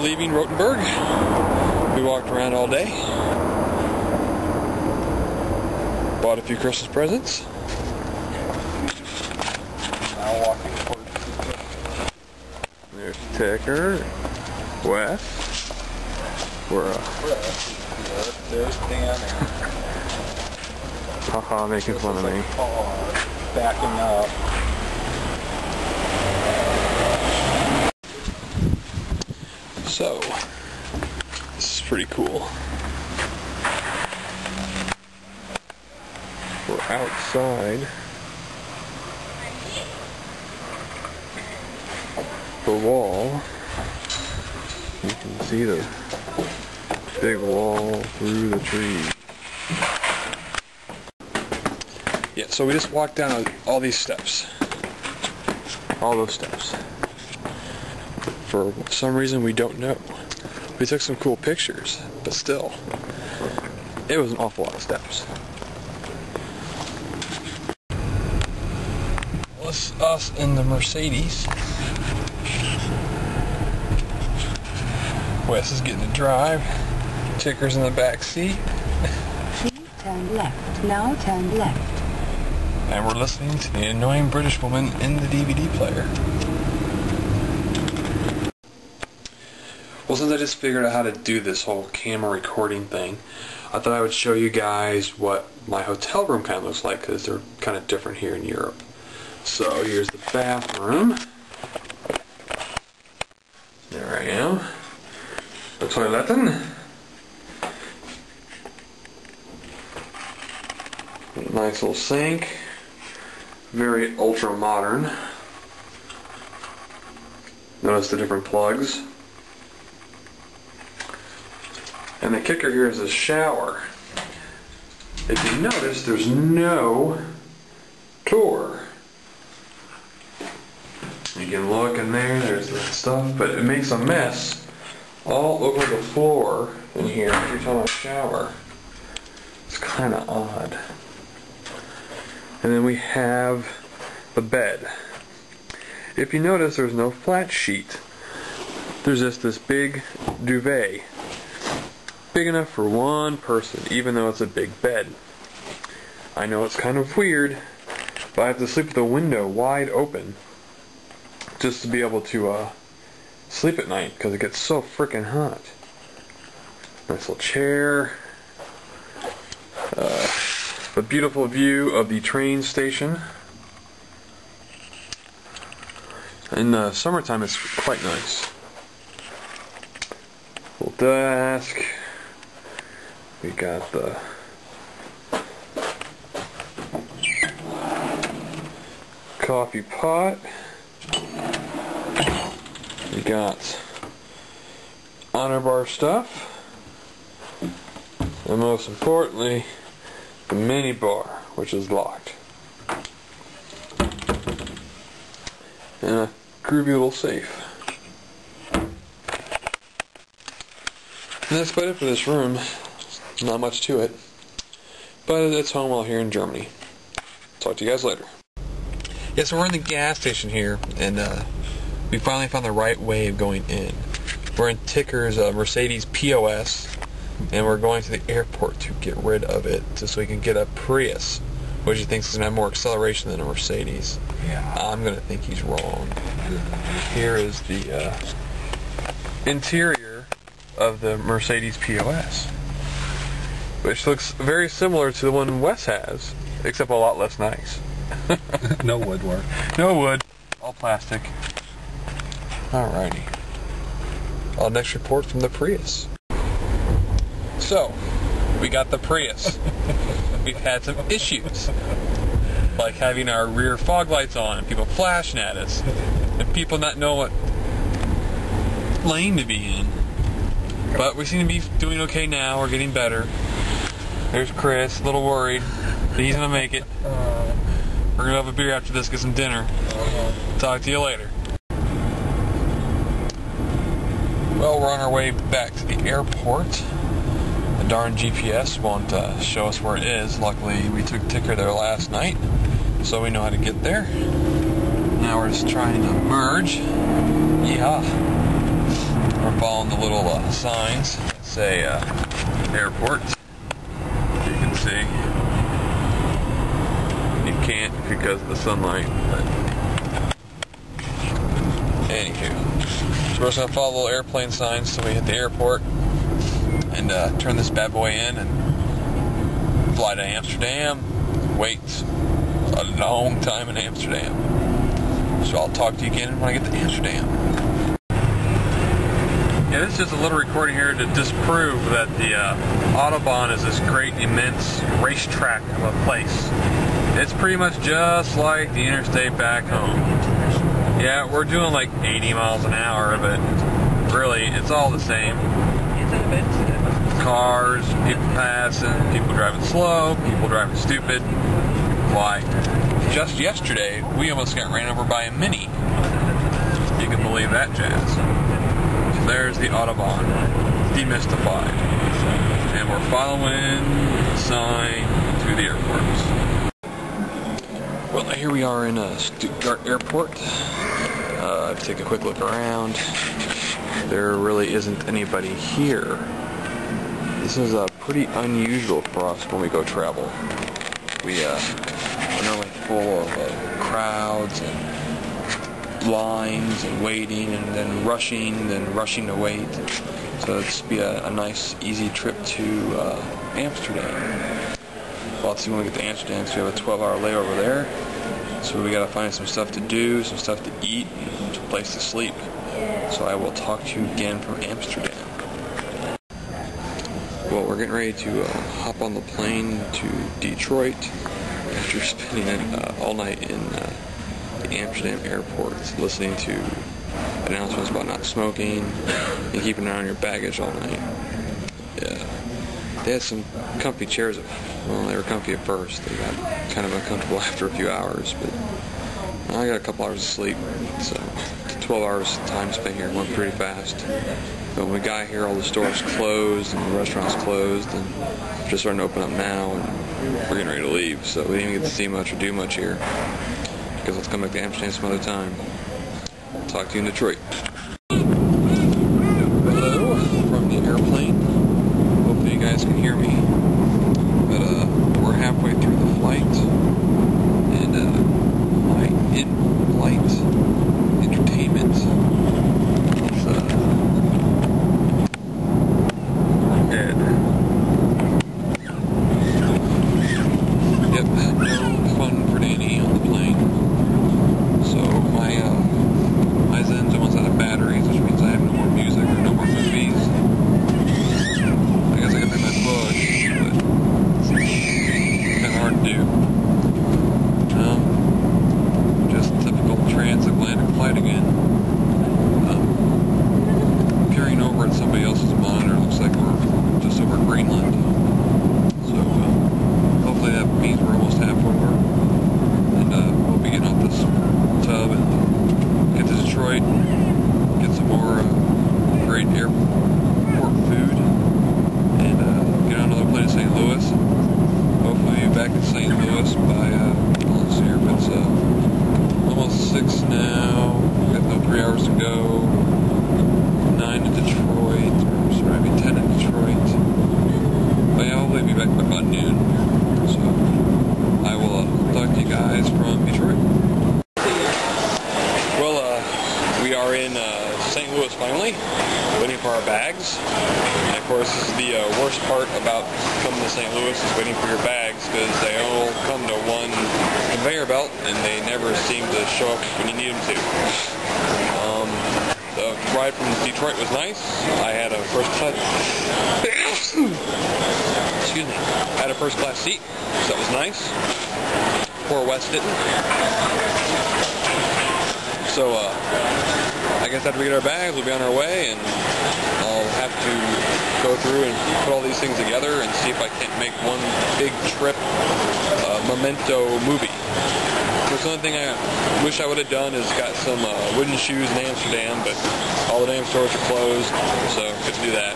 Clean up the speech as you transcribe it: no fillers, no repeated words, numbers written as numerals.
leaving Rotenburg. We walked around all day. Bought a few Christmas presents. Now walking towards the There's Ticker, Wes. There's Dan. Haha, making fun of me. Backing up. So, this is pretty cool. We're outside the wall. You can see the big wall through the trees. Yeah, so we just walked down all these steps. All those steps. For some reason we don't know. We took some cool pictures, but still, it was an awful lot of steps. Well, it's us in the Mercedes. Wes is getting to drive. Ticker's in the back seat. Please turn left. Now turn left. And we're listening to the annoying British woman in the DVD player. Well, since I just figured out how to do this whole camera recording thing, I thought I would show you guys what my hotel room kind of looks like, because they're kind of different here in Europe. So here's the bathroom. There I am. The toilet. Nice little sink. Very ultra modern. Notice the different plugs. And the kicker here is a shower. If you notice, there's no door. You can look in there, there's the stuff, but it makes a mess all over the floor in here every time I shower. It's kind of odd. And then we have the bed. If you notice, there's no flat sheet. There's just this big duvet. Big enough for one person, even though it's a big bed. I know it's kind of weird, but I have to sleep with the window wide open just to be able to sleep at night, because it gets so freaking hot. Nice little chair. A beautiful view of the train station. In the summertime, it's quite nice. Little desk. We got the coffee pot. We got honor bar stuff. And most importantly, the mini bar, which is locked. And a groovy little safe. And that's about it for this room. Not much to it. But it's home while here in Germany. Talk to you guys later. Yeah, so we're in the gas station here, and we finally found the right way of going in. We're in Ticker's Mercedes POS. And we're going to the airport to get rid of it just so we can get a Prius, which he thinks is going to have more acceleration than a Mercedes. Yeah. I'm going to think he's wrong. Here is the interior of the Mercedes POS, which looks very similar to the one Wes has, except a lot less nice. No woodwork. No wood. All plastic. Alrighty. Our next report from the Prius. So, we got the Prius. We've had some issues, like having our rear fog lights on and people flashing at us, and people not know what lane to be in. But we seem to be doing okay now. We're getting better. There's Chris, a little worried that he's gonna make it. We're gonna have a beer after this, get some dinner. Talk to you later. Well, we're on our way back to the airport. The darn GPS won't show us where it is. Luckily, we took Ticker there last night, so we know how to get there. Now we're just trying to merge. Yeah. We're following the little signs that say airport. You can see. You can't because of the sunlight, but anywho. So we're just going to follow the little airplane signs till we hit the airport and turn this bad boy in and fly to Amsterdam. Wait a long time in Amsterdam. So I'll talk to you again when I get to Amsterdam. Yeah, this is just a little recording here to disprove that the Autobahn is this great, immense racetrack of a place. It's pretty much just like the interstate back home. Yeah, we're doing like 80 miles an hour, but really, it's all the same. Cars, people passing, people driving slow, people driving stupid. Why? Just yesterday, we almost got ran over by a Mini. You can believe that jazz. So there's the Autobahn, demystified. And we're following the sign to the airports. Well, here we are in Stuttgart Airport. Take a quick look around. There really isn't anybody here. This is pretty unusual for us when we go travel. We are normally full of crowds and lines and waiting and then rushing to wait. So it's be a nice, easy trip to Amsterdam. Well, let's see when we get to Amsterdam, so we have a 12-hour layover there. So we gotta find some stuff to do, some stuff to eat, and a place to sleep. So I will talk to you again from Amsterdam. Well, we're getting ready to hop on the plane to Detroit after spending all night in the Amsterdam airport, listening to announcements about not smoking and keeping an eye on your baggage all night. Yeah. They had some comfy chairs. Well, they were comfy at first. They got kind of uncomfortable after a few hours, but I got a couple hours of sleep. So 12 hours time spent here went pretty fast. But when we got here, all the stores closed and the restaurants closed, and just starting to open up now, and we're getting ready to leave. So we didn't even get to see much or do much here. Because let's come back to Amsterdam some other time. I'll talk to you in Detroit. Hello from the airplane. Hopefully you guys can hear me. But we're halfway through the flight, and my in-flight entertainment is dead. Yep, no fun for Danny on the plane. So my Zen's almost out of batteries, which means I have no more music or no more movies. I guess I can play my book, but it's kind of hard to do. Just typical transatlantic flight again. Peering over at somebody else's monitor, looks like we're just over Greenland. So hopefully that means we're almost half over, and we'll be getting off this tub and get to Detroit, get some more great airport food, and get on another plane to St. Louis. Hopefully be back in St. Louis by, let's see here, but it's almost 6 now, we've got another 3 hours to go, 9 in Detroit, or sorry, maybe 10 in Detroit. But yeah, I'll be back by about noon, so I will talk to you guys from Detroit. Well, we are in St. Louis finally, waiting for our bags. And of course, this is the worst part about coming to St. Louis is waiting for your bags, because they all come to one conveyor belt and they never seem to show up when you need them to. The ride from Detroit was nice. I had a first class excuse me. I had a first class seat, so that was nice. Poor Wes didn't. So I guess after we get our bags, we'll be on our way, and I'll have to go through and put all these things together and see if I can't make one big trip memento movie. There's one thing I wish I would have done is got some wooden shoes in Amsterdam, but all the damn stores are closed, so couldn't do that.